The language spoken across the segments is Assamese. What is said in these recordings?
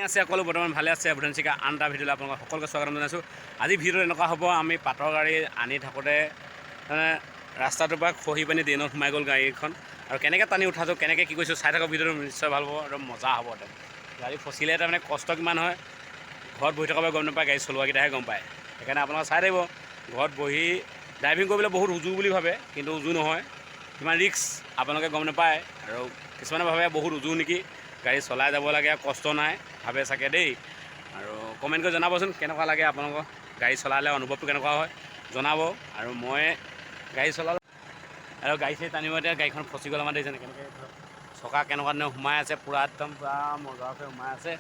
আছে সকলো বৰ্তমান ভালে আছে বুধানচিকা আন এটা ভিডিঅ'লৈ আপোনালোকক সকলোকে স্বাগতম জনাইছোঁ। আজি ভিডিঅ'ত এনেকুৱা হ'ব, আমি পাটৰ গাড়ী আনি থাকোঁতে মানে ৰাস্তাটোৰ পৰা খহি পানি ড্ৰেইনত সোমাই গ'ল গাড়ীখন, আৰু কেনেকৈ টানি উঠাছোঁ, কেনেকৈ কি কৰিছোঁ চাই থকা ভিডিঅ'টো নিশ্চয় ভাল হ'ব, একদম মজা হ'ব। একদম গাড়ী ফচিলে তাৰমানে কষ্ট কিমান হয়, ঘৰত বহি থকাৰ পৰা গম নাপায়, গাড়ী চলোৱাকেইটাহে গম পায়। সেইকাৰণে আপোনালোকে চাই থাকিব। ঘৰত বহি ড্ৰাইভিং কৰিবলৈ বহুত উজু বুলি ভাবে, কিন্তু উজু নহয়, কিমান ৰিস্ক আপোনালোকে গম নাপায়। আৰু কিছুমানে ভাবে বহুত উজু নেকি, গাড়ী চলাই যাব লাগে, কষ্ট নাই ভাবে চাগে দেই। আৰু কমেণ্ট কৰি জনাবচোন কেনেকুৱা লাগে আপোনালোকৰ, গাড়ী চলালে অনুভৱটো কেনেকুৱা হয় জনাব। আৰু মই গাড়ী চলালোঁ আৰু গাড়ী চাড়ী টানিব, এতিয়া গাড়ীখন ফচি গ'ল আমাৰ দেখিছেনে কেনেকৈ চকা কেনেকুৱা ধৰণে সোমাই আছে, পূৰা একদম পূৰা মজাকৈ সোমাই আছে।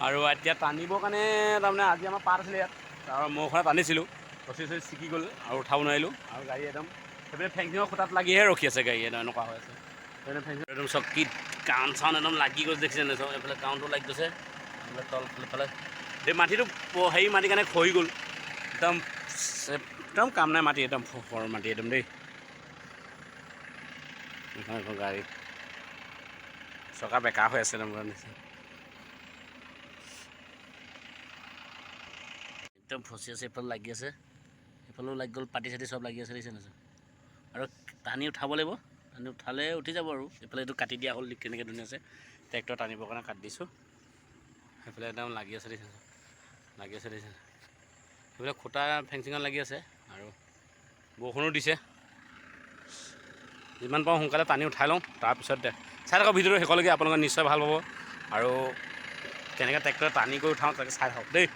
আৰু এতিয়া টানিবৰ কাৰণে তাৰমানে আজি আমাৰ পাত আছিলে ইয়াত, আৰু মৌখনে টানিছিলোঁ, ৰচি ছিকি গ'ল আৰু উঠাব নোৱাৰিলোঁ। আৰু গাড়ী একদম সেইপিনে ফেঞ্চিঙৰ খুঁটাত লাগিহে ৰখি আছে গাড়ী, এনেকুৱা হৈ আছে। একদম চকীত কাউন চাউন একদম লাগি গৈছে দেখিছেনে, চব এইফালে কাউণ্টো লাগি গৈছে, এইফালে তল ফালে এই মাটিটো হেৰি মাটি কাৰণে খহি গ'ল, একদম একদম কাম নাই মাটি, একদম ফৰ মাটি একদম দেই। এখন গাড়ী চকা বেকা হৈ আছে, একদম ফচি আছে, এইফালে লাগি আছে, সেইফালেও লাগি গ'ল, পাতি চাতি চব লাগি আছে দেখিছেনে। আৰু টানি উঠাব লাগিব, টানি উঠালে উঠি যাব। আৰু এইফালে এইটো কাটি দিয়া হ'ল, কেনেকৈ ধুনীয়া আছে, ট্ৰেক্টৰ টানিবৰ কাৰণে কাটি দিছোঁ। সেইফালে একদম লাগি আছে দেখিছেনে, লাগি আছে দেখিছেনে, সেইফালে খুঁটা ফেঞ্চিঙত লাগি আছে। আৰু বৰষুণো দিছে, যিমান পাৰোঁ সোনকালে টানি উঠাই লওঁ, তাৰপিছত চাই থকা ভিডিঅ'টো শেষলৈকে আপোনালোকে নিশ্চয় ভাল পাব। আৰু কেনেকৈ ট্ৰেক্টৰে টানি কৰি উঠাওঁ তাকে চাই থাকক দেই।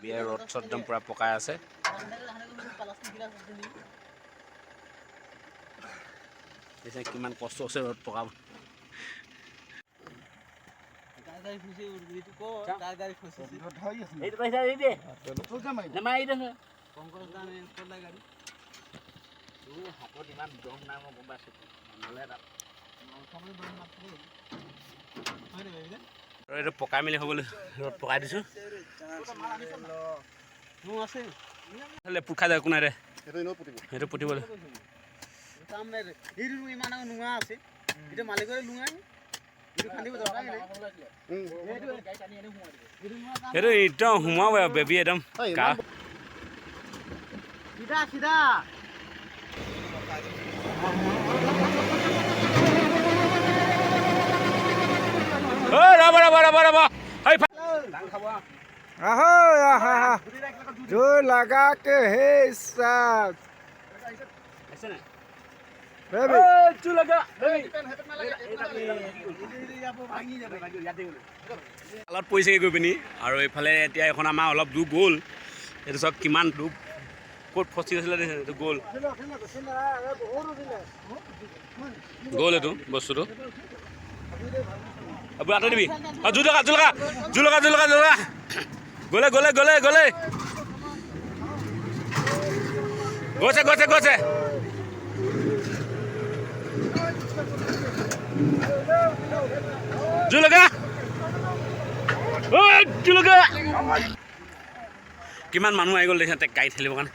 বিয়াৰ ৰ'দ চদ একদম পূৰা পকাই আছে। কিমান কষ্ট আছে ৰ'দ পকাব। হাতত ইমান দম নাই, মই গম পাইছোঁ। আৰু এইটো পকাই মেলি হ'বলৈ ৰ'দ পকাই দিছোঁ। পুট খাই যায়, একো নাই দে, সেইটো পুতিবলৈ সেইটো একদম সোমাব বেবী একদম সিধা। जो लगा के है साथ অলপ পৰিছেগৈ গৈ পিনি। আৰু এইফালে এতিয়া এখন আমাৰ অলপ দূৰ গ'ল, এইটো চব কিমান দূৰ ক'ত ফচি গৈছিলে এইটো গ'ল, এইটো বস্তুটো আঁতৰি দিবি। জোৰ লগা গ'লে গৈছে জোৰ লগা। কিমান মানুহ আহি গ'ল দেখিছে গাড়ী ঠেলিবৰ কাৰণে।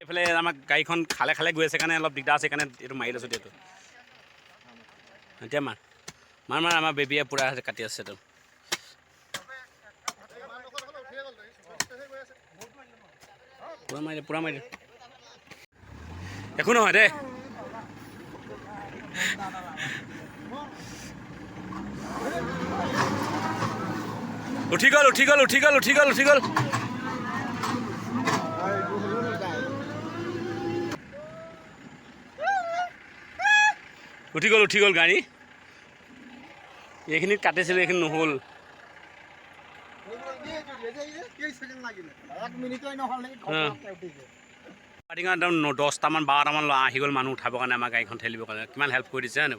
এইফালে আমাৰ গাড়ীখন খালে গৈ আছে কাৰণে অলপ দিগদাৰ আছে, সেইকাৰণে এইটো মাৰি লৈছোঁ। এতিয়া মাৰ আমাৰ বেবীয়ে পূৰা কাটি আছে এইটো। পূৰা মাৰি একো নহয় দেই। উঠি গ'ল গাড়ী। এইখিনিত কাটিছিলোঁ, এইখিনি নহ'ল। একদম 10টামান 12টামান আহি গ'ল মানুহ উঠাবৰ কাৰণে, আমাৰ গাড়ীখন ঠেলিবৰ কাৰণে। কিমান হেল্প কৰি দিছে হয় নাই?